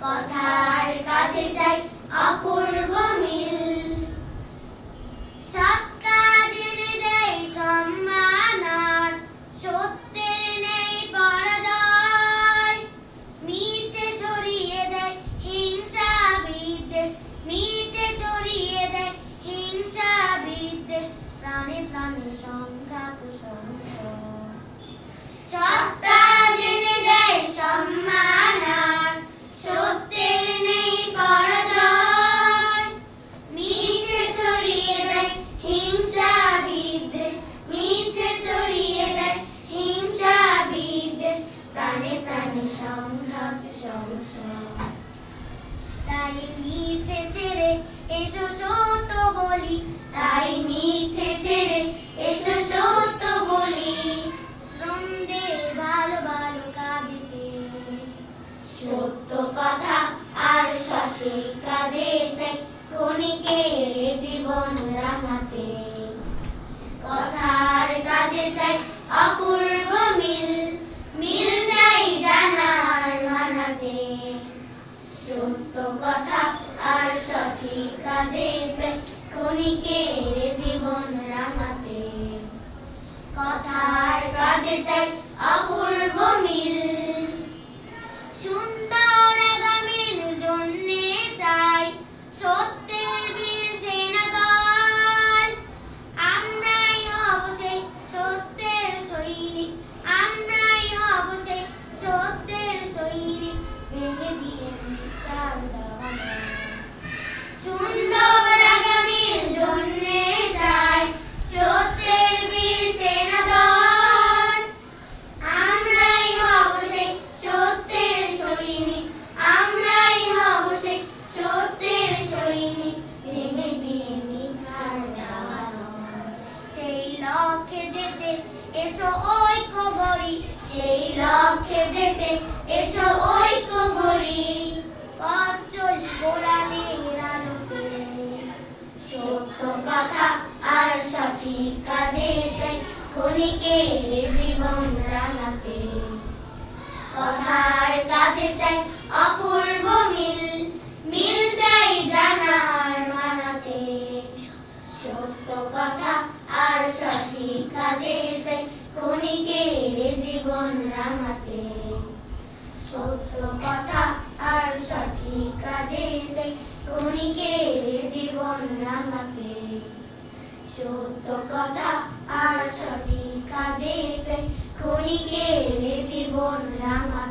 কথার কাজে চাই অপূর্ব মিল। সৎ কাজ এনে দেয় সম্মান আর সত্যের নেই পরাজয়। মিথ্যে ছড়িয়ে দেয় হিংসা বিদ্বেষ, মিথ্যে ছড়িয়ে দেয় হিংসা বিদ্বেষ, প্রাণে প্রাণে সংঘাত সংশয়। সৎ কাজ এনে দেয় সম্মান আর সত্যের নেই পরাজয়। মিথ্যে ছড়িয়ে দেয় হিংসা বিদ্বেষ, মিথ্যে ছড়িয়ে দেয় হিংসা বিদ্বেষ, প্রাণে প্রাণে সংঘাত সংশয়। তাই মিথ্যে ছেড়ে এসো সত্য বলি, তাই মিথ্যে ছেড়ে এসো সত্য বলি। শ্রম দে ভালো ভালো কাজেতে, সত্য কথা আর সঠিক কাজে চাই ক্ষণিকের জীবন রাঙাতে। কথার কাজে চাই অপূর্ব মিল, মিল চাই জানার মানাতে। সত্য কথা আর সঠিক কাজে চাই ক্ষণিকের জীবন রাঙাতে। কথার কাজে চাই অপূর্ব মিল। সুন্দর আগামীর জন্যে চাই সত্যের বীর সেনাদল। আমরাই হব সেই সত্যের সৈনিক, আমরাই হব সেই সত্যের সৈনিক, ভেঙে দিয়ে মিথ্যার দেওয়াল। সুন্দর আগামীর জন্যে চাই সত্যের বীর সেনাদল। আমরাই হব সেই সত্যের সৈনিক, আমরাই হব সেই সত্যের সৈনিক, ভেঙে দিয়ে মিথ্যার দেওয়াল। সেই লক্ষ্যে যেতে এসো ঐক্য গড়ি, সেই লক্ষ্যে যেতে এসো ঐক্য গড়ি। পথ চলি গোলামের আলোকে, সত্য কথা আর সঠিক কাজে চাই ক্ষণিকের জীবন রাঙাতে। কথার কাজে চাই অপূর্ব মিল, মিল চাই জানার মানাতে। সত্য কথা আর সঠিক কাজে চাই ক্ষণিকের জীবন রাঙাতে। সত্য কথা আর সঠিক কাজে চাই ক্ষণিকের জীবন রাঙাতে। সত্য কথা আর সঠিক কাজে চাই ক্ষণিকের জীবন রাঙাতে।